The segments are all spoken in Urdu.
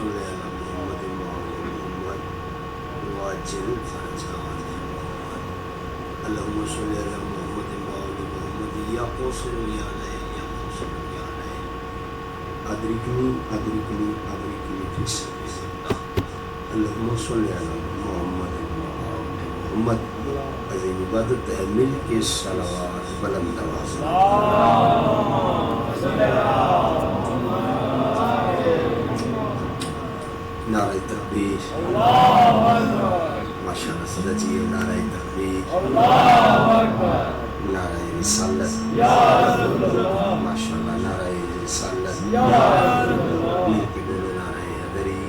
صل على محمد وآل محمد وعجل فرجهم اللهم صل على محمد وآل محمد يا قاصر يا ليل يا قاصر يا ليل أدركني أدركني أدركني في سبيل الله اللهم صل على محمد وآل محمد عظیم عبادت ہے مل کے صلوات بلند آواز نعرہ تکبیر ماشاءاللہ صدا چاہیے نعرہ تکبیر نعرہ رسالت ماشاءاللہ نعرہ رسالت مل کے بولو نعرہ حیدری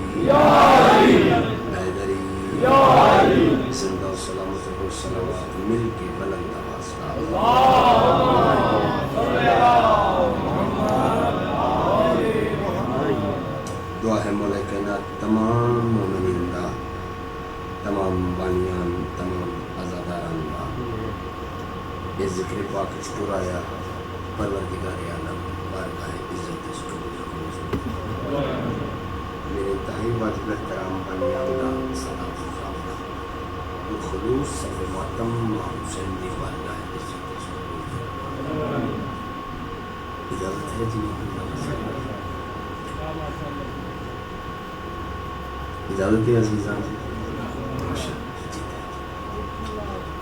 حیدری زندہ و سلامت و صلوات مل کے بلند آواز دعا ہے مولا کائنات تمام مومنین دا تمام بانیان تمام عزاداران دا یہ ذکر پاک اشکر آیا پروردگار عالم بارگاہ عزت اشکر میرے انتہائی واجب احترام بانیان دا صدا خطاب دا خلوص صف ماتم حسین دی بارگاہ عزت اشکر اجازت ہے جی اجازت ہے عزیزان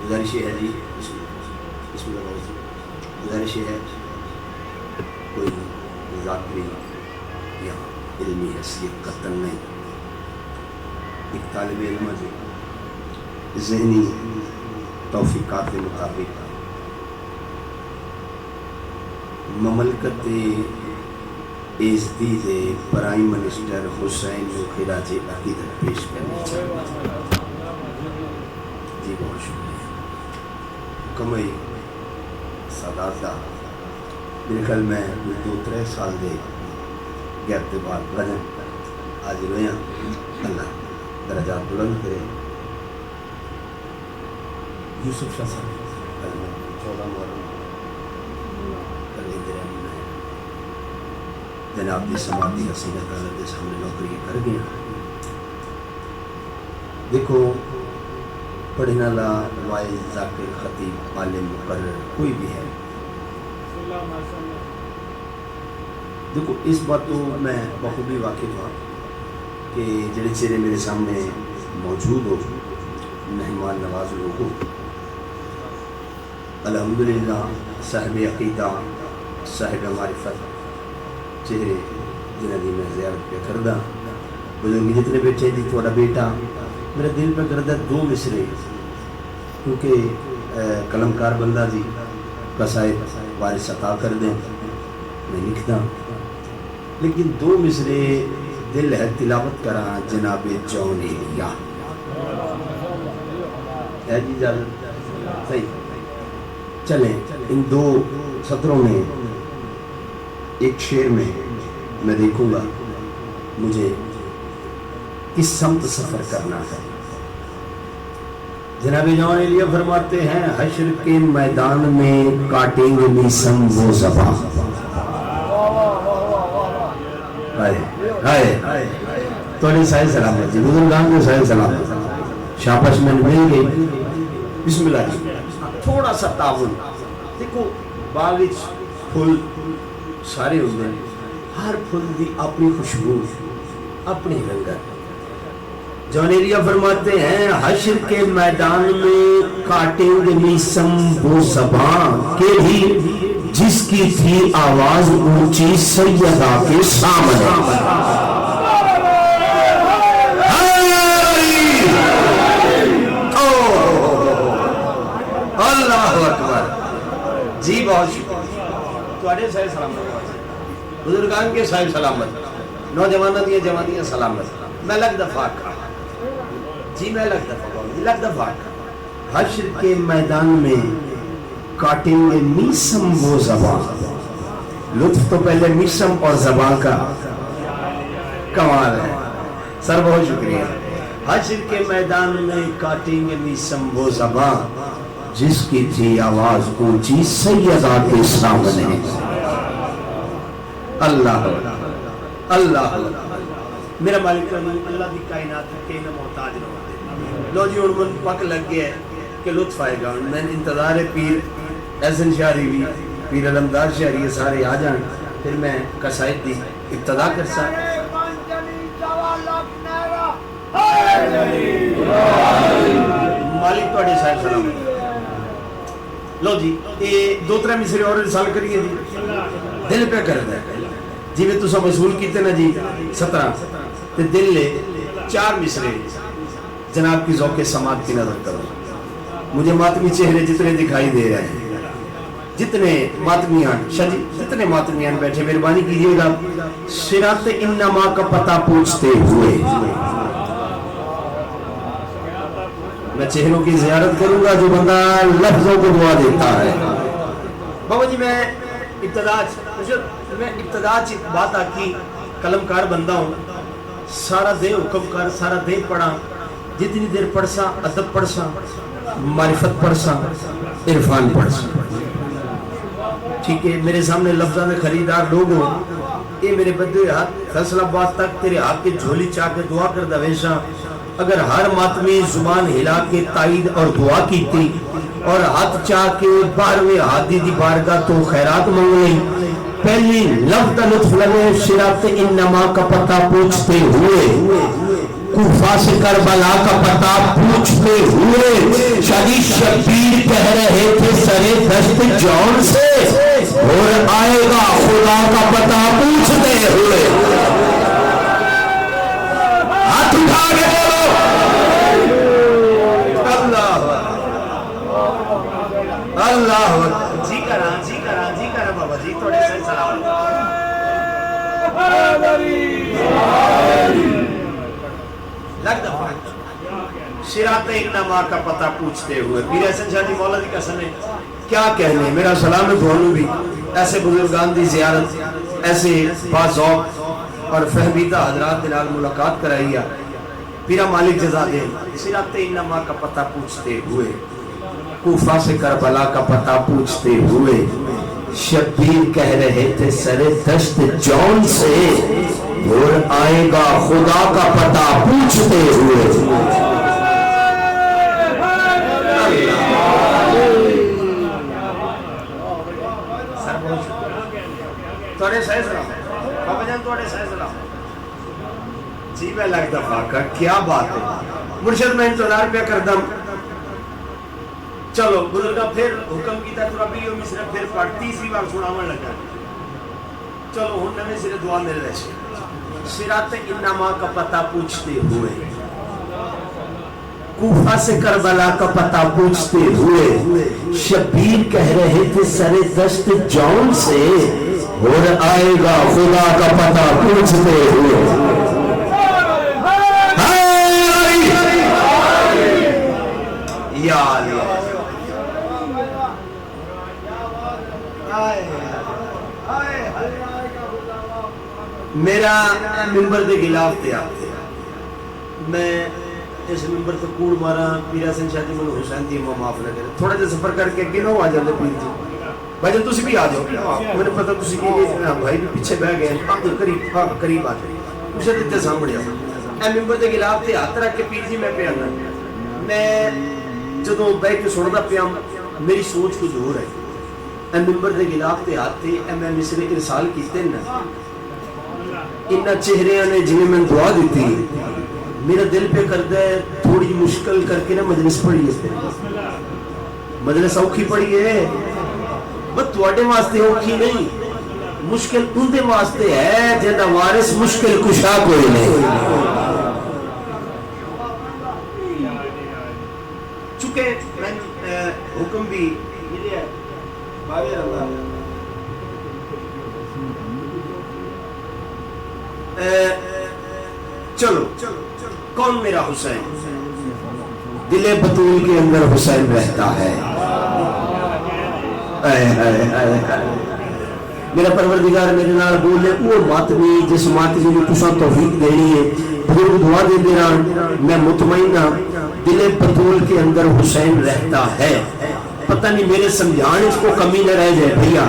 گزارش ہے جی بسم اللہ گزارش ہے کوئی ذاکری یا علمی حیثیت قطن نہیں ایک طالب علم جو ذہنی توفیقات کے مطابق مملکت ایزدی دے پرائم منسٹر حسین جو خراج عقیدت پیش کرنی چاہیے جی بہت شکریہ کمئی سادات دا میرے خیال میں 2-3 سال دے گیپ کے بعد بجن آج رویاں اللہ درجات بلند کرے یوسف شاہ صاحب 14 محرم جناب دی سماعتی حسینت عالت دے سامنے نوکری کر گیا دیکھو پڑھنے والا وائز ذاکر خطیب عالم مقرر کوئی بھی ہے دیکھو اس بات تو میں بخوبی واقف ہوں کہ جڑے چہرے میرے سامنے موجود ہو مہمان نواز لوگ ہو الحمدللہ صاحب عقیدہ صاحب معرفت چہرے جنہ دی میں زیارت پہ کردہ بزرگی جتنے بیٹھے دی تھوڑا بیٹا میرے دل پہ کردہ 2 مصرے کیونکہ قلمکار بندہ جی قصائد وارث عطا کر دیں میں لکھتا لیکن 2 مصرے دل ہے تلاوت کرا جناب جون ایلیا ہے جی اجازت صحیح چلیں ان 2 سطروں میں ایک شعر میں میں دیکھوں گا مجھے کس سمت سفر کرنا ہے جناب جون ایلیا فرماتے ہیں حشر کے میدان میں کاٹیں گے میسم وہ زباں توڑی سائے سلامت جی بزرگان کو سائے سلامت شاپش میں مل گئی بسم اللہ جی تھوڑا سا تعاون دیکھو باغ پھول سارے ہوتے ہیں ہر پھول دی اپنی خوشبو اپنی رنگت جون ایلیا فرماتے ہیں حشر کے میدان میں کاٹیں گے میسم وہ زبان کے ہی جس کی تھی آواز اونچی سیدہ کے سامنے اللہ اکبر جی بہت شکریہ توڑے سائے سلامت بزرگان کے سائے سلامت نوجوانہ دیا جوانیاں سلامت میں لگ دفعہ کھا جی میں لگ دفعہ کھا حشر کے میدان میں کاٹیں گے میسم وہ زبان لطف تو پہلے میسم اور زبان کا کمال ہے سر بہت شکریہ حشر کے میدان میں کاٹیں گے میسم وہ زبان جس کی تھی آواز اونچی سیدہ کے سامنے اللہ اللہ میرا مالک اللہ کی کائنات کے نہ محتاج نہ ہوتے. لو جی ہوں من پک لگ گیا ہے کہ لطف آئے گا. میں انتظار ہے پیر احسن شہری بھی پیر علمدار شہری یہ سارے آ جان پھر میں قصائد دی ابتدا کر سا. مالک تواڈے صاحب سلام. لو جی یہ دو ترے مصرے اور رسال کریے جی دل پہ کردا ہے جی میں تسا وصول کیتے نا جی 17 تے دل لے 4 مصرے جناب کی ذوق سماعت کی نظر کرو. مجھے ماتمی چہرے جتنے دکھائی دے رہے ہیں جتنے ماتمیان شاہ جی جتنے ماتمیان بیٹھے مہربانی کیجیے گا صراط انما کا پتہ پوچھتے ہوئے میں چہروں کی زیارت کروں گا جو بندہ لفظوں کو دعا دیتا ہے. بابا جی میں ابتدا بات آکی قلم کار بندہ ہوں سارا دے حکم کر سارا دے پڑھا جتنی دیر پڑھ سا ادب پڑھ سا معرفت پڑھ سا عرفان پڑھ سا. ٹھیک ہے میرے سامنے لفظاں میں خریدار لوگ ہوں یہ میرے بدے ہاتھ فیصلہ بات تک تیرے ہاتھ کے جھولی چاہ کے دعا کر دویشا. اگر ہر ماتمی زبان ہلا کے تائید اور دعا کی تھی اور ہاتھ چاہ کے 12ویں ہادی دی بارگاہ تو خیرات مانگ لیں پہلی لفظ لطف لگے صراط انما کا پتہ پوچھتے ہوئے کوفہ سے کربلا کا پتہ پوچھتے ہوئے شادی شبیر کہہ رہے تھے سرے دست جون سے اور آئے گا خدا کا پتہ پوچھتے ہوئے. ہاتھ اٹھا کے بولو اللہ جی کرا بابا جی تھوڑے سے سلام. لگ دفعہ صراط انما کا پتہ پوچھتے ہوئے پیر احسن شاہ جی مولا دی قسم ہے کیا کہنے. میرا سلام ہے بھولو بھی ایسے بزرگان دی زیارت ایسے باذوق اور فہمیدہ حضرات دلال ملاقات کرائی ہے. پیرا مالک جزا دے صراط انما کا پتہ پوچھتے ہوئے کوفہ سے کربلا کا پتہ پوچھتے ہوئے شبیر کہہ رہے تھے سرے دشت جون سے اور آئے گا خدا کا پتہ پوچھتے ہوئے. توڑے صحیح سلام بابا جان توڑے صحیح سلام جی میں لگ دفعہ کا کیا بات ہے. مرشد میں انتظار پہ کردم چلو بزرگا پھر حکم کیتا تو ربی اور مصرہ پھر پڑھ تیسری بار سناون لگا. چلو ہن نویں سرے دعا میرے ویسے صراط انما کا پتہ پوچھتے ہوئے کوفہ سے کربلا کا پتہ پوچھتے ہوئے شبیر کہہ رہے تھے سرے دشت جون سے اور آئے گا خدا کا پتہ پوچھتے ہوئے. یا اللہ میرا ممبر دے گلاف تے آتے میں اس ممبر تے کوڑ مارا پیر احسن شاہ جی منو حسین دی امام معاف نہ کرے تھوڑا جا سفر کر کے اگے نہ آ جاندے پیر جی بھائی جان تسی بھی آ جاؤ مجھے پتہ تسی کہ بھائی بھی پیچھے بیٹھ گئے قریب آ جائے اسے تے سامنے آ اے ممبر دے گلاف تے ہاتھ رکھ کے پیر جی میں پہ آنا میں جدوں بیٹھ کے سندا پیا میری سوچ کچھ ہو رہی اے ممبر دے گلاف تے ہاتھ تے اے میں مصرے ارسال کیتے نا انہاں چہریاں نے جنہیں میں دعا دیتی میرا دل پہ کردا ہے تھوڑی مشکل کر کے نا مجلس پڑھیے مجلس اوکھی پڑھیے بس تواڈے واسطے اوکھی نہیں مشکل اندے واسطے ہے جنہاں وارث مشکل کشا کوئی نہیں. چونکہ میں حکم بھی ملے ہے باوے اللہ چلو کون میرا حسین دل بطول کے اندر حسین رہتا ہے. میرا پروردگار میرے نال بولے وہ ماتمی جس ماتمی نے تساں توفیق دینی ہے پھر دعا دے دینا میں مطمئن ہوں دل بطول کے اندر حسین رہتا ہے. پتہ نہیں میرے سمجھان اس کو کمی نہ رہ جائے بھیا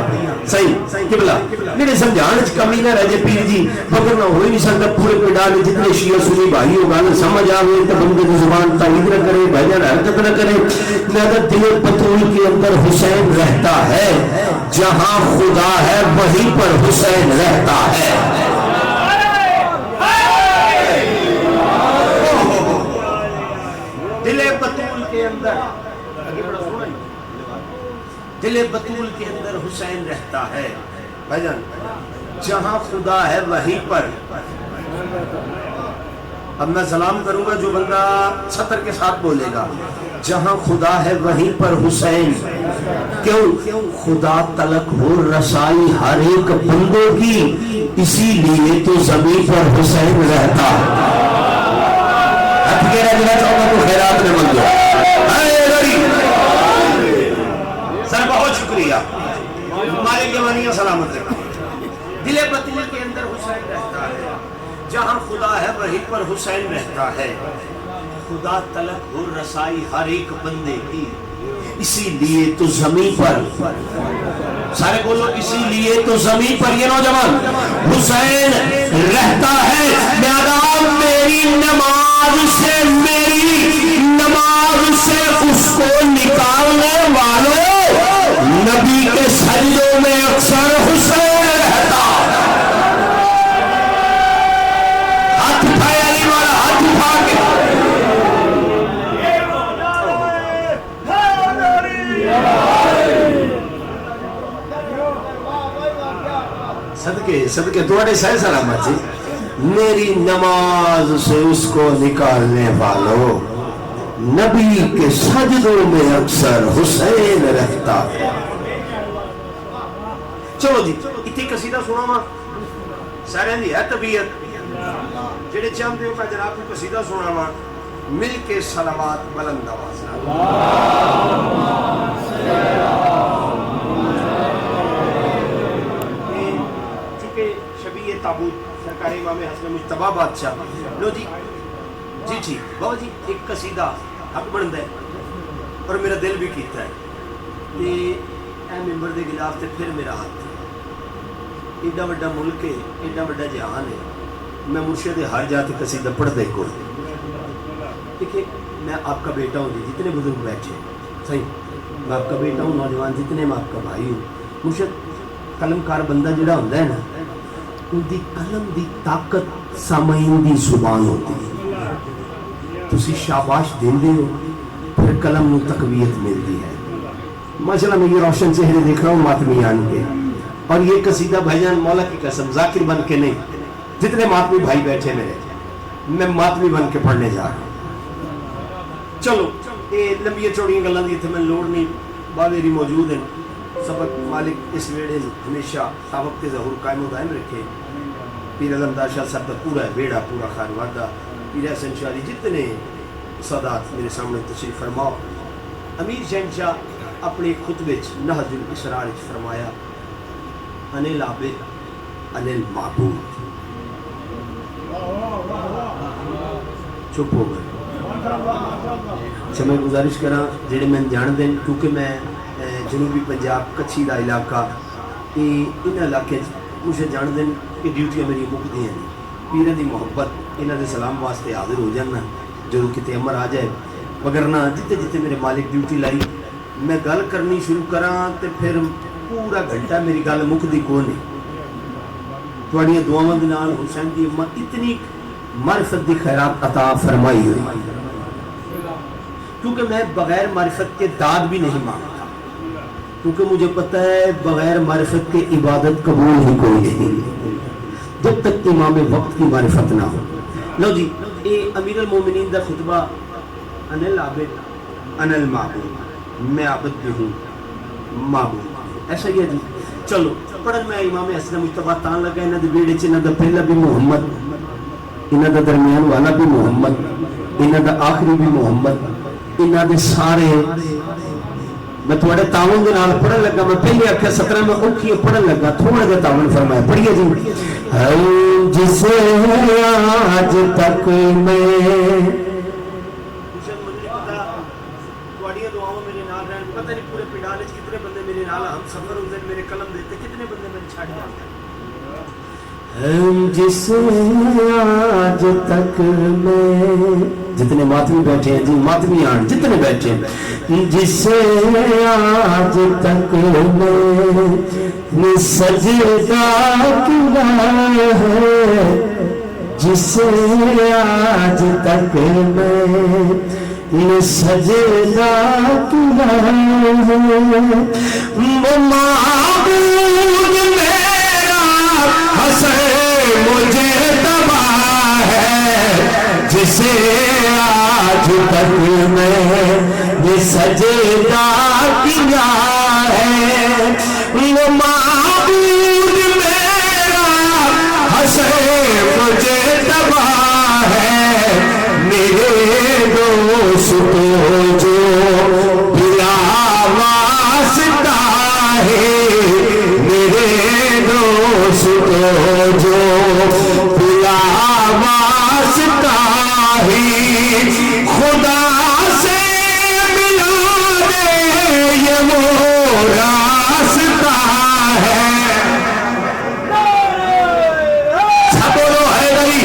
صحیح قبلہ میرے سمجھان اس کمی نہ رہ جائے پیر جی مگر نہ ہو ہی نہیں سکتا پورے پنڈال جتنے شیعہ سنی بھائی ہوگا نہ سمجھ آ گئے تو بندے کی زبان تائید نہ کرے بھائی حرکت نہ کرے لہذا دل بطول کے اندر حسین رہتا ہے جہاں خدا ہے وہیں پر حسین رہتا ہے دل بطول کے اندر دل بطول کے اندر حسین رہتا ہے بھائی جان جہاں خدا ہے وہیں پر اب میں سلام کروں گا جو بندہ چھتر کے ساتھ بولے گا جہاں خدا ہے وہیں پر حسین کیوں خدا تلک ہو رسائی ہر ایک بندوں کی اسی لیے تو زمین پر حسین رہتا خیرات میں منگو سر بہت شکریہ مالک جوانیاں سلامت رکھا دل بطول کے اندر حسین رہتا ہے جہاں خدا ہے وہیں پر حسین رہتا ہے خدا تلک ہو رسائی ہر ایک بندے کی اسی لیے تو زمین پر سارے بولو اسی لیے تو زمین پر یہ نوجوان حسین رہتا ہے میدان میری نماز سے اس کو نکالنے والوں نبی کے سجدوں میں اکثر حسین رہتا ہاتھ اٹھائے علی والا ہاتھ اٹھا کے صدقے تھوڑے سہ سلامت جی میری نماز سے اس کو نکالنے والوں نبی کے سجدوں میں اکثر حسین رہتا ہے چلو جی اتنی قصیدہ سنا ماں سارے دی ہے طبیعت جڑے چاہتے ہو کہ جناب کو قصیدہ سنا ماں مل کے صلوات بلند آواز تابوت سرکار امام حسن مجتبی بادشاہ لو جی جی بابا جی ایک قصیدہ حق بنتا ہے اور میرا دل بھی کیتا ہے کہ اے ممبر دے خلاف تے پھر میرا ہاتھ ایڈا بڑا ملک ہے ایڈا بڑا جہان ہے میں مرشد ہر جاتے قصیدہ پڑھتا ہی کوئی دیکھیں میں آپ کا بیٹا ہوں جی جتنے بزرگ بیٹھے صحیح میں آپ کا بیٹا ہوں نوجوان جتنے میں آپ کا بھائی ہوں مرشد قلم کار بندہ جڑا ہوتا ہے نا ان دی قلم دی طاقت سامعین دی زبان ہوتی ہے تسی شاباش دیندے ہو پھر قلم نو تقویت ملتی ہے ماشاءاللہ میں یہ روشن چہرے دیکھ رہا ہوں ماتمیان کے اور یہ قصیدہ بھائی جان مولا کی قسم ذاکر بن کے نہیں جتنے ماتمی بھائی بیٹھے میں ماتمی بن کے پڑھنے جا رہا ہوں چلو یہ لمبی چوڑیاں گلاں دی اتنے میں لوڑ نہیں باویری موجود ہیں سبق مالک اس ویڑے ہمیشہ تا وقت ظہور قائم و دائم رکھے پیر علمدار شاہ صاحب کا پورا بیڑا پورا خانوادہ پیر حسن شاہی جتنے سادات میرے سامنے تشریف فرماؤ امیر شہنشاہ اپنے خطبے نہج الاسرار فرمایا انل عابد انل معبود چپ ہو گئے میں گزارش کرا جڑے میں جان دیں کیونکہ میں جنوبی پنجاب کچھی دا علاقہ ان علاقے مجھے جان دیں کہ ڈیوٹیاں میری مکدی ہیں پیروں دی محبت انہاں دے سلام واسطے حاضر ہو جانا جو کتے امر آ جائے وگرنہ جتے جتے میرے مالک ڈیوٹی لائی میں گل کرنی شروع کراں تے پھر پورا گھنٹہ میری گل مکدی کو نہیں تھوڑیاں دعاواں دے نال حسین دی امت اتنی معرفت دی خیرات عطا فرمائی ہوئی کیونکہ میں بغیر معرفت کے داد بھی نہیں مانگتا کیونکہ مجھے پتہ ہے بغیر معرفت کے عبادت قبول ہی کوئی نہیں جب تک امام وقت کی معرفت نہ ہو لو جی اے امیر المومنین دا خطبہ انل عابد انل معبود میں عابد بھی ہوں معبود ایسا ہی ہے جی چلو پڑھن میں امام حسن مجتبی تان لگا انہاں دے بیڑے چ انہاں دا پہلا بھی محمد انہاں دا درمیان والا بھی محمد انہاں دا آخری بھی محمد انہاں دے سارے میں تھوڑے تعاون دے نال پڑھن لگا میں پہلے آکھیا 17 میں اوکھی پڑھن لگا تھوڑا جا تعاون فرمایا پڑھیے جی جسے آج تک میں پتہ نہیں پورے جسے آج تک میں جتنے ماتمی بیٹھے ہیں جی ماتمی آن جتنے بیٹھے ہیں جسے آج تک میں سجدہ کیا ہے جسے آج تک میں سجدہ کیا ہے وہ معبود میرا حسن مجھے تباہ ہے جسے آج تک میں سجدہ کیا ہے وہ معبود میرا حسن مجھے تباہ ہے میرے دوست جو بلا واسطہ ہے میرے دوست جو بلا واسطہ ہے خدا سے ملا دے یہ وہ راستہ ہے بولو ہے بھائی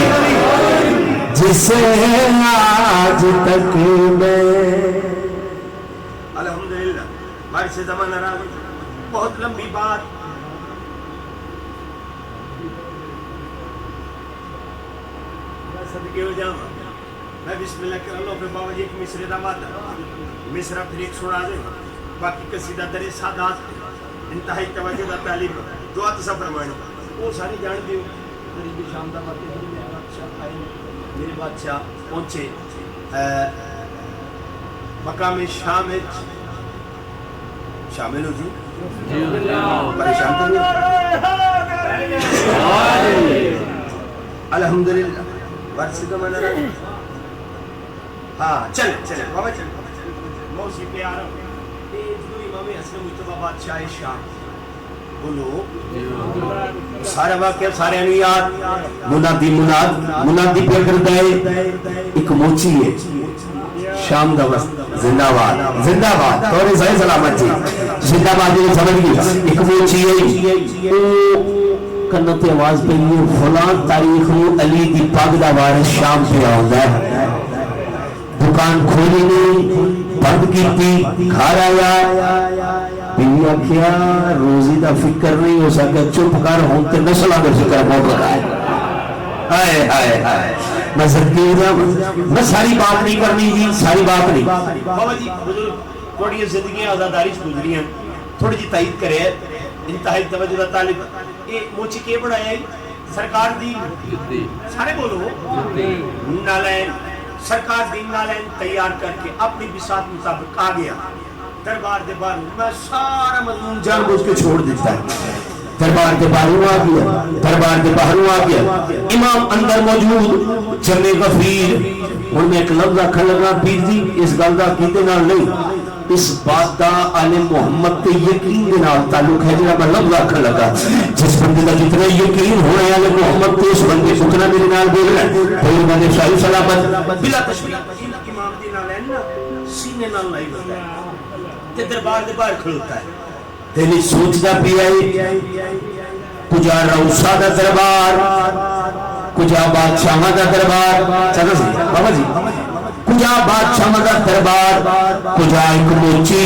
جسے آج تک میں الحمدللہ ہمارے سے زمانہ رہا بہت لمبی بات صدقے ہو جاؤں میں بسم اللہ کر اللہ پہ بابا جی ایک مصرے دامات مصرہ پھر ایک سنا دے باقی قصیدہ در سادات انتہائی توجہ دا تعلیم دعا تصبر مانو وہ ساری جان دیو قریبی شام دا باتیں میرے بادشاہ آئے میرے بادشاہ پہنچے مقام شامل ہو جی پریشان تو نہیں الحمدللہ ورسی کا منہ رہا ہاں چلے بابا چلے موسی پہ آ رہا ہوں تیز دو امام حسن مجتبہ بادشاہ شام بولو سارا واقعہ سارے انویات منادی پہ کر دائے ایک موچی ہے شام دا وقت زندہ باد توڑے صحیح سلامت جی زندہ باد یہ سمجھ گئی ایک موچی ہے کنت آواز پہ یہ فلان تاریخ نو علی دی پاگ دا وارث شام پہ آؤندا ہے دکان کھولی نہیں بند کیتی گھر آیا بیوی آکھیا روزی دا فکر نہیں ہو سکتا چپ کر ہوں تے نسلہ دا فکر بہت لگا ہے ہائے میں ذکر میں ساری بات نہیں کرنی جی ساری بات نہیں بابا جی بزرگ تھوڑی زندگیاں آزاداری سے گزری ہیں تھوڑی جی تائید کرے انتہائی توجہ دا طالب یہ موچی کے بڑھایا ہے سرکار دی سارے بولو نالین سرکار دی نالین تیار کر کے اپنی بساط مطابق آ گیا دربار دے باروں میں سارا مضمون جان بوجھ کے چھوڑ دیتا ہے دربار دے باروں آ گیا امام اندر موجود جمع غفیر ان میں ایک لفظ رکھن لگا پیر جی اس گل دا کیتے نال نہیں اس بات دا آل محمد تے یقین دے نال تعلق ہے جڑا میں لفظ رکھن لگا جس بندے دا جتنا یقین ہونا ہے آل محمد تے اس بندے اتنا میرے نال بولنا ہے پھر بندے شاہی سلامت بلا تشبیہ امام دی نال ہے نا سینے نال نہیں بندا ہے تے دربار دے باہر کھڑوتا ہے دلی سوچدا پیا ہے کجا روسا دا دربار کجا بادشاہ دا دربار چلو سی بابا جی کجا بادشاہ دا دربار کجا ایک موچی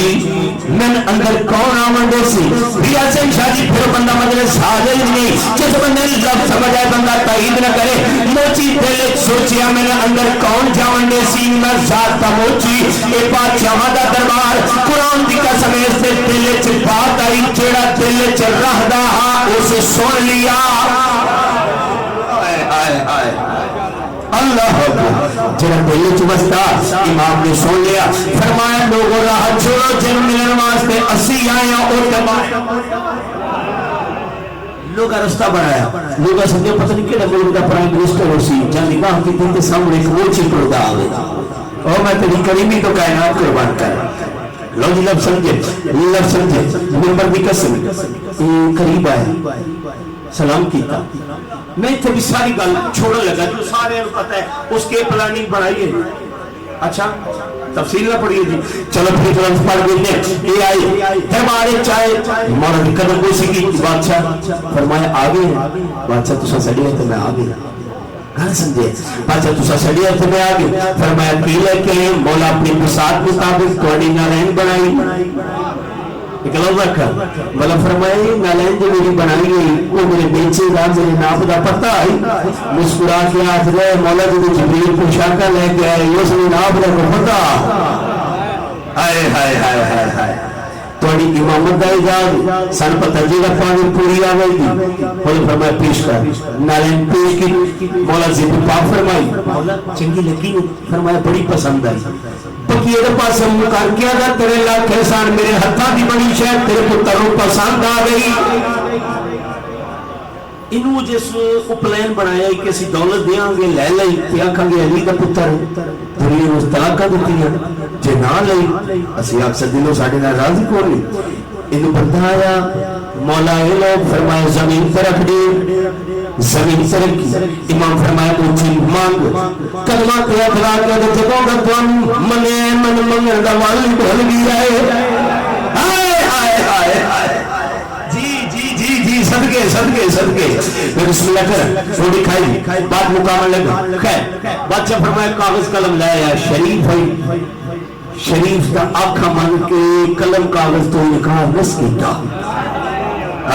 من اندر کون آمندے سی بیا سے شادی پھر بندہ مجلس حاضر نہیں جس بندے لفظ سمجھ آئے بندہ تائید نہ کرے موچی دل سوچیا من اندر کون جاوندے سی میں ذات تا موچی اے بادشاہ دا دربار قرآن دی قسم اس سے دل چ بات آئی جیڑا دل چ رہدا ہاں اسے سن لیا اللہ جنہ دل چمستا امام نے سن لیا فرمایا لوگوں راہ چھوڑو جن ملن واسطے اسی آئے اور تباہ لوگا رستہ بنایا لوگا سمجھے پتہ نہیں کہ ملک دا پرائم منسٹر ہو سی جہاں نگاہ کی دن کے سامنے ایک موچی پردہ آگے اور میں تیری کریمی تو کائنات قربان کر لو جی لب سمجھے ممبر دی قسم قریب آئے سلام کیتا میں تھے بھی ساری گل چھوڑا لگا جو سارے پتہ ہے اس کے پلاننگ بڑھائی ہے اچھا تفصیل نہ پڑھیے جی. چلو پھر ترنت پڑھ دیتے ہیں. یہ آئی ہمارے چاہے مولا کی قدم کو سی کی بادشاہ فرمایا آگے ہیں. بادشاہ تو سڑی ہے تو میں آگے گھر سمجھے. بادشاہ تو سڑی ہے تو میں آگے. فرمایا کی لے کے مولا اپنی بساط مطابق تھوڑی نالین بنائی اکلو رکھا. مولا فرمایا نالین جو میری بنائی گئی وہ میرے بیچے گا میرے ناپ دا پتہ آئی. مسکرا کے ہاتھ رہے مولا جو جبریل پوشاکہ لے کے آئے یہ سنی ناپ دا پتہ. ہائے ہائے ہائے ہائے ہائے تھوڑی امامت دا اجازت سن پتہ جی کا پانی پوری آ گئی تھی. مولا فرمایا پیش کر. نالین پیش کی. مولا زب پاک فرمائی. مولا چنگی لگی فرمایا بڑی پسند آئی. پکیے دے پاس ہم کر کیا دا تیرے لاکھ احسان میرے ہتھاں دی بڑی شاید تیرے پتر کو پسند آ گئی. انہوں جس اپلین بنایا کہ اسی دولت دیاں گے لے لئی تے آکھاں گے علی دا پتر پوری اس طلاقہ دیتی ہیں جے نہ لئی اسی اکثر دلوں ساڈے نال راضی کون نہیں. انہوں بندہ آیا مولا اے لوگ فرمایا زمین پر رکھ دی. زمین سے رکھی. امام فرمایا کوئی چیز مانگ کلمہ کیا کھلا کے دے جگوں گا تو منے من منگن دا والی بھول گیا ہے. ہائے ہائے ہائے ہائے جی صدقے صدقے صدقے میں بسم اللہ کر تھوڑی کھائی بات مکمل لگا. خیر بادشاہ فرمایا کاغذ قلم لایا. شریف ہے شریف کا آنکھا مان کے قلم کاغذ تو نکاح نس کیتا.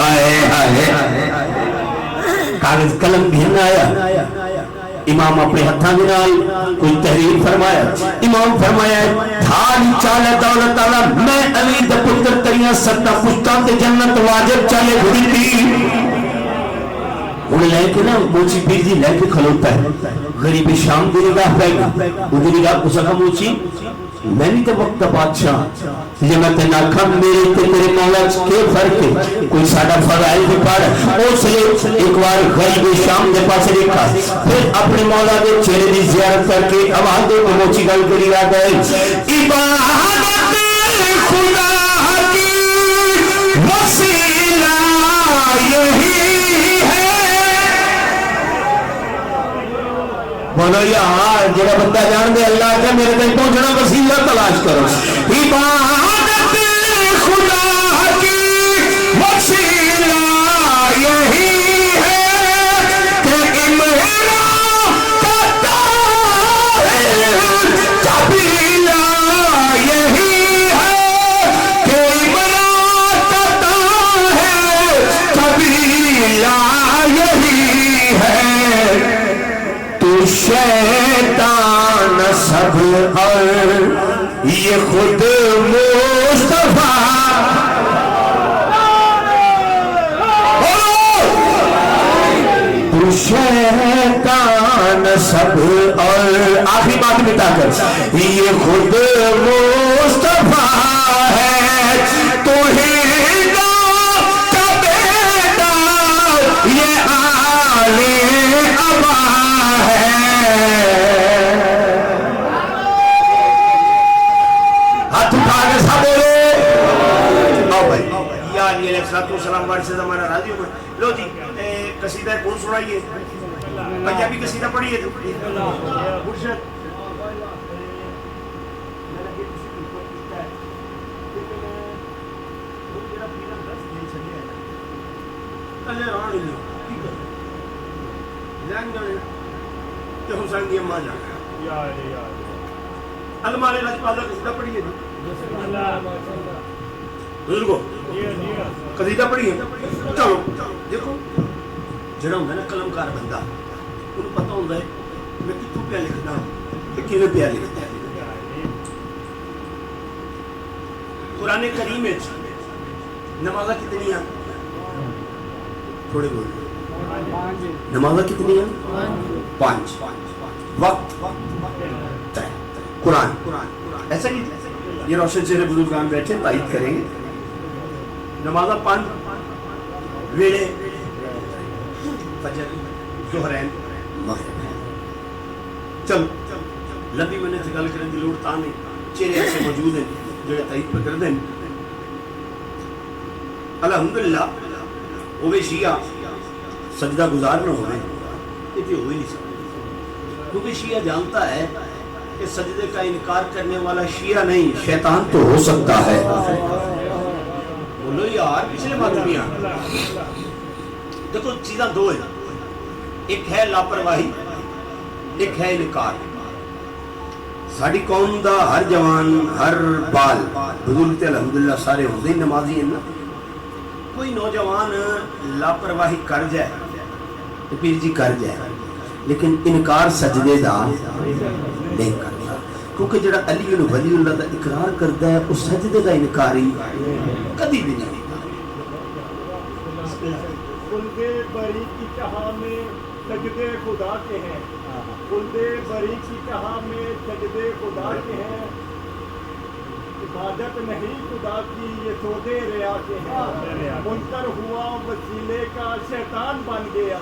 آئے آئے کاغذ قلم گھن آیا. امام اپنے ہتھاں دے نال کوئی تحریر فرمایا. امام فرمایا تھالی چالے دولت والا میں علی دا پتر تیاں ستا پشتاں تے جنت واجب چالے گھڑی تھی. انہیں لے کے نا موچی پیر جی لے کے کھلوتا ہے. غریب شام دی نگاہ پہ گا وہ دی نگاہ اس کا موچی میں نہیں تو وقت بادشاہ یہ میں تے ناکھا میرے تے میرے مولا کے فرق ہے. کوئی ساڑھا فرائل بھی پڑھ اس لئے ایک بار غریب شام دے پاس رکھا پھر اپنے مولا دے چہرے دی زیارت کر کے آواز دے کو موچی گل کری آ گئے. عبادت خدا کی وسیلہ یہی ہے. بولو یار جڑا بندہ جان دے اللہ کا میرے تک پہنچنا وسیلہ تلاش کرو. عبادت خدا کی وسیلہ یہی ہے کہ عمران کرتا ہے. قبیلہ یہی ہے کہ عمران کرتا ہے. قبیلہ یہی ہے. شیطان سب اور یہ خود مصطفیٰ. تو شیطان سب اور آخری بات بتا کر یہ خود مصطفیٰ ہے. تو ہی کا بیٹا یہ آلِ ابا ہے. ہاتھ اٹھا کے سب بولو آؤ بھائی یا علی علیہ السلام بار سے زمانہ راضی ہو گئے. لو جی قصیدہ کون سنائیے پنجابی قصیدہ پڑھیے تو مرشد کہ حسین دی اماں جانا المارے لجپال کا قصیدہ پڑھیے بزرگو قصیدہ پڑھیے. چلو دیکھو جڑا ہوندا نا قلمکار بندہ انہوں پتہ ہوندا ہے میں کتوں پیا لکھدا تے کیویں پیا لکھدا. قرآن کریم وچ نمازاں کتنی ہیں تھوڑے بولو. نمازاں کتنی ہیں 5 وقت قرآن ایسا ہی یہ روشن چہرے بزرگان بیٹھے تائید کریں گے. نمازاں 5 ویڑے فجر ظہرین مغرب. چلو لمبی میں نے گل کرنے کی لوڑ تا نہیں. چہرے ایسے موجود ہیں جو تائید پہ کر دیں. الحمدللہ وہ شیعہ سجدہ گزار نہ ہوئے یہ بھی ہو ہی نہیں سکتا کیونکہ شیعہ جانتا ہے کہ سجدے کا انکار کرنے والا شیعہ نہیں شیطان تو ہو سکتا ہے. بولو یار پچھلے ماتمیاں دیکھو چیزاں دو ہیں, ایک ہے لاپرواہی, ایک ہے انکار. ساری قوم دا ہر جوان ہر بال بزرگ تے الحمدللہ سارے ہوندے ہی نمازی ہیں نا. کوئی نوجوان لاپرواہی کر جائے تو پیر جی کر جائے, لیکن انکار سجدے دا نہیں کرتا, کیونکہ جڑا علی ولی اللہ دا اقرار کرتا ہے اس سجدے دا انکاری کبھی بھی نہیں. خلد بری کی کہا میں سجدے خدا کے ہیں, خلد بری کی کہا میں سجدے خدا کے ہیں, عبادت نہیں خدا کی یہ سودے ریا کے ہیں. منکر ہوا وسیلے کا شیطان بن گیا,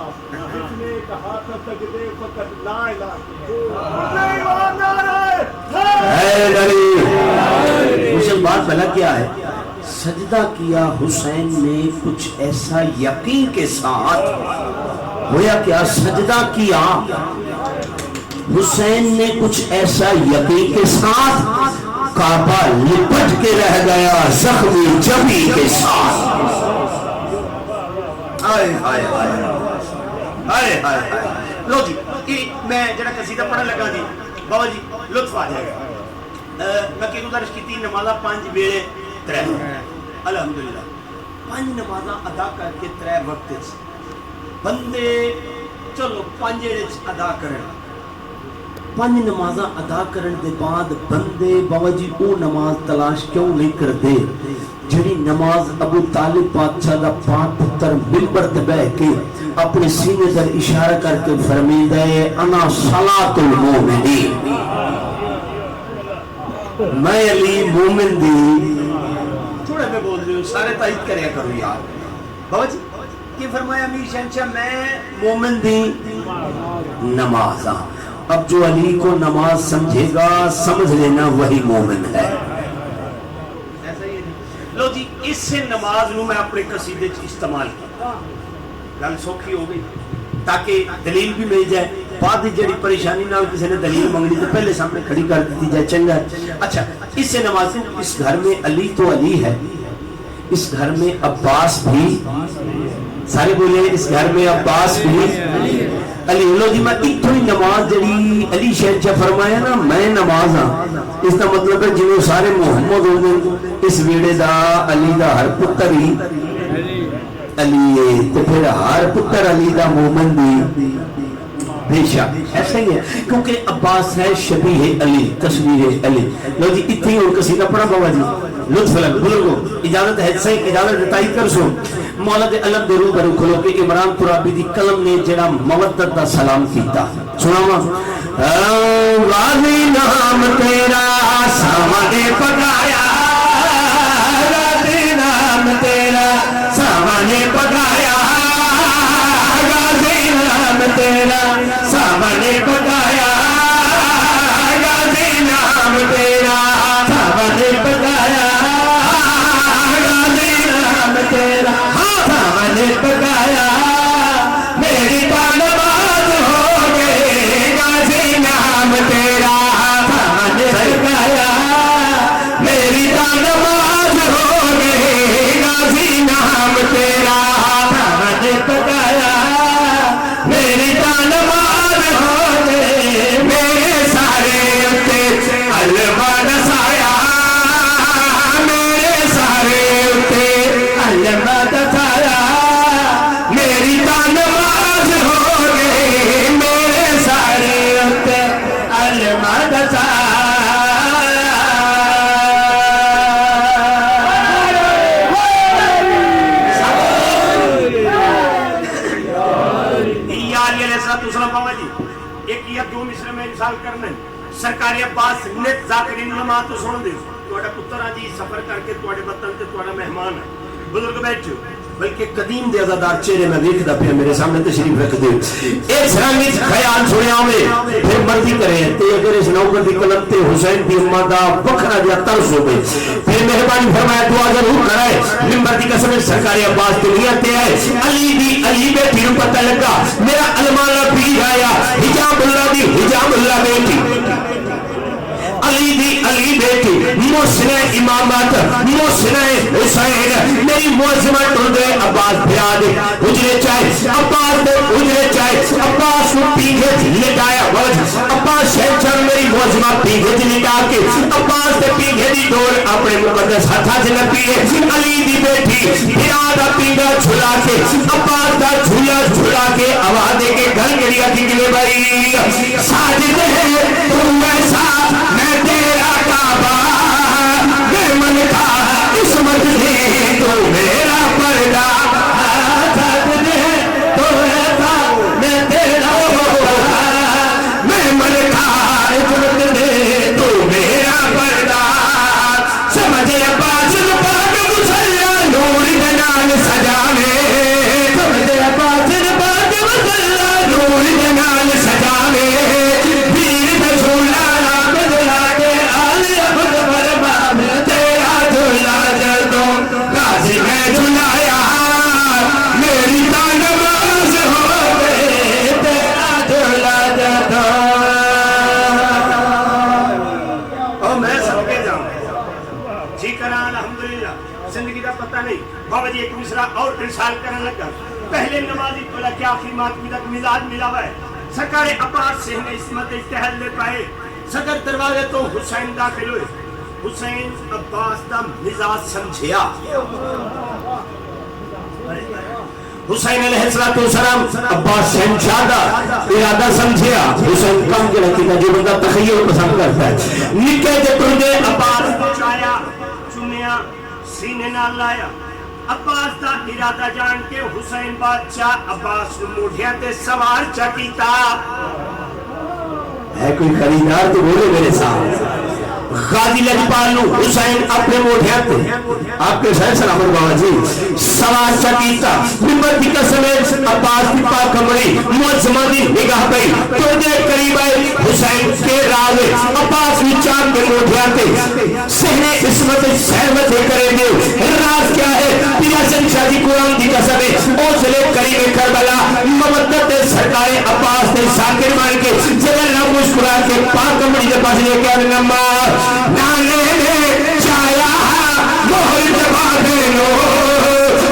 جس نے کہا تھا سجدے فقط لا الہ مجھے بات بھلا کیا ہے, سجدہ کیا حسین نے کچھ ایسا یقین کے ساتھ, گویا کیا سجدہ کیا حسین نے کچھ ایسا یقین کے ساتھ, کعبہ لپٹ کے رہ گیا زخمی جبی کے ساتھ. آئے آئے آئے آئے آئے. لو جی میں جڑا قصیدہ پڑھن لگا جی بابا جی لطف آ جائے گا. میں کہ گزارش کی تھی نمازہ 5 ویلے 3 الحمدللہ 5 نمازہ ادا کر کے 3 وقت بندے چلو 5 ادا کریں, 5 نمازاں ادا کرن دے بعد بندے بابا جی او نماز تلاش کیوں نہیں کرتے جڑی نماز ابو طالب بادشاہ دا پاک پتر منبر تے بیٹھ کے اپنے سینے در اشارہ کر کے فرمیندا ہے انا صلاۃ المومنین, میں علی مومن دی. تھوڑا میں بول رہی ہوں سارے تائید کریا کرو یار. بابا جی کی فرمایا امیر شہنشاہ میں مومن دی نماز ہاں. اب جو علی کو نماز سمجھے گا سمجھ لینا وہی مومن ہے. لو جی اس سے نماز نو میں اپنے قصیدے استعمال کیا, گل سوکھی ہو گئی تاکہ دلیل بھی مل جائے. بعد جڑی پریشانی نہ کسی نے دلیل منگنی تو پہلے سامنے کھڑی کر دی جائے, چنگا. اچھا اس سے نماز, اس گھر میں علی تو علی ہے, اس گھر میں عباس بھی, سارے بولے اس گھر میں عباس بھی علی. لو جی میں ایک تھوڑی نماز جڑی علی شہنشاہ فرمایا نا میں نماز ہاں, اس کا مطلب ہے جنہوں سارے محمد ہو گئے اس ویڑے دا علی دا ہر پتر ہی علی ہے, تو پھر ہر پتر علی دا مومن دی بے شک ایسا ہی ہے, کیونکہ عباس ہے شبیہ علی تصویر علی. لو جی اتنی اور قصیدہ پڑھا بابا جی لطف لگ بزرگوں اجازت ہے صحیح اجازت تائید کر سو. مولا دے علم دے روبرو کھلو کہ عمران ترابی دی قلم نے جڑا مودت دا سلام کیتا سناواں. غازی نام تیرا سامنے پکایا, غازی نام تیرا سامنے پکایا, غازی نام تیرا سامنے پکایا, غازی نام تیرا سامنے پکایا, غازی نام تیرا سامنے پکایا, میری نماز ہو گئی غازی نام تیرا سامنے پکایا, میری نماز ہو گئی غازی نام تیرا سامنے پکایا, میری نماز ہو گئی میرے سارے اتے علمہ دسایا, میرے سارے اتے علمہ دسایا, میری نماز ہو گئی میرے سارے اتے علمہ دسایا. ایک یا 2 مصرے میں انسان کرنے سرکاری عباس نت ذاکرین علماء تو سن دیو توڑا پتر آجی سفر کر کے توڑے وطن تے توڑا مہمان ہے بزرگ بیٹھو بلکہ قدیم دے ازادار چہرے میں دیکھ دا پیا میرے سامنے تشریف رکھ دے ایک سرانگی خیال چھوڑیا ہوئے پھر مرضی کرے تے اگر اس نوکر دی قلم تے حسین دی امہ دا بکھرا دیا ترس ہو گئے پھر مہربانی فرمایا دعا ضرور کرائے ممبر دی قسم سرکاری عباس دنیا تے آئے علی دی علی بیٹھی رو پتہ لگا میرا علمانہ پیر آیا حجاب اللہ دی حجاب اللہ بیٹھی بیٹی محسنہ امامت محسنہ حسین میری معظمہ ٹردے عباس بھیا دے حجرے چاہے عباس دے حجرے چاہے عباس کو پیگھے لٹایا وجہ عباس شہنشاہ میری معظمہ پیگھے لٹا کے عباس دے پیگھے دی ڈور اپنے مقدس ہاتھا سے نپی ہے علی دی بیٹی بھیا پیگھا جھلا کے عباس دا جھولا جھلا کے آواز دے کے گھر گڑیا کی گلے بھائی ساجد ہے تو ایسا میں تیرا کعبہ میں من کا عصمت دے تو میرا پردہ ساجد ہے تو ایسا میں تیرا میں من کا عصمت دے تو میرا پردہ سمجھے عباس پاک مسلح نور جنان سجانے سمجھے عباس پاک مسلح نور جنان سجانے پیر میں جھولا رام دلا کے آلی خود فرما میں تیرا جھولا جردوں غازی میں جھولایا میری تانماز ہو گئے تیرا جھولا جردوں اور میں سب کے جاؤں جی کرا الحمدللہ زندگی کا پتہ نہیں بابا جی ایک مصرع اور ارسال کرنے لگا پہلے نمازی بولا کہ آخری ماتمی تک مزاج ملا ہوا ہے سرکار عباس سے ہمیں عصمت اشتہل لے پائے سکر دروازے تو حسین داخل ہوئے حسین عباس دا مزاج سمجھیا حسین علیہ السلام عباس شہنشاہ دا ارادہ سمجھیا حسین کم کے رکھتی تھا جو بندہ تخیل پسند کرتا ہے نکے جے ٹردے عباس پہنچایا چنیا سینے نہ لایا عباس دا ارادہ جان کے حسین بادشاہ عباس موڑھیا تے سوار چکیتا ہے کوئی خریدار تو بولے میرے ساتھ غازی لجپال حسین اپنے موڑھیا تے آپ کے سائے سلامت بابا جی سوار چکیتا نمبر کی قسم عباس کی پاک کمری معظمہ دی نگاہ پئی تو دے قریب آئے حسین کے راوے عباس کی چاند کے موڑھیا تے سہنے عصمت سہمت کرے دے راز کیا ہے پیا شہنشاہ دی قرآن دی قسم ہے او سلے قریب کربلا مودت سرکار عباس نے ساکر مان کے جبل نہ مسکرا کے پاک کمری کے پاس لے کے نما نانے نے چایا مہر جوابے لو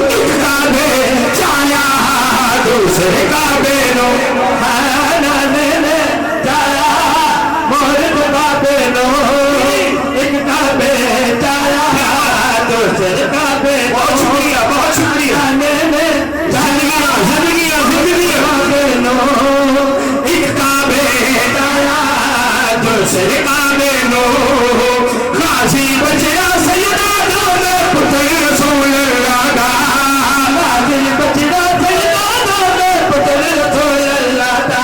ایک کعبے چایا دوسرے کعبے لو نانے نے چایا مہر جوابے لو ایک کعبے چایا دوسرے کعبے بہت شکریہ بہت شکریہ نانے نے زندگی کعبے لو ایک کعبے چایا دوسرے کعبے لو غازی بچیا سیدہ دولے پتر رسول اللہ دا غازی بچیا سیدہ دولے پتر رسول اللہ دا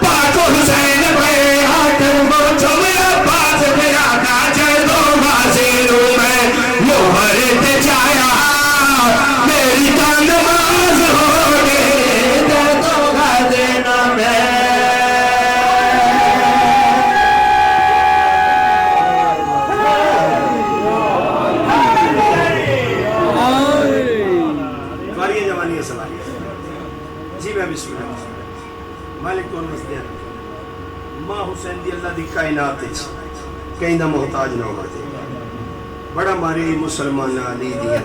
پاک حسین بھائی حاکم بچو میرا پاس میرا کاجر دو غازی رو میں موہر تے چایا میری تا نماز ہو گئے دے تو غازی نامے جی میں بسم اللہ مالک کون مسدیان ماں حسین دی اللہ دی کائنات کہیں نہ محتاج نہ ہوتے بڑا ماری مسلمان علی دی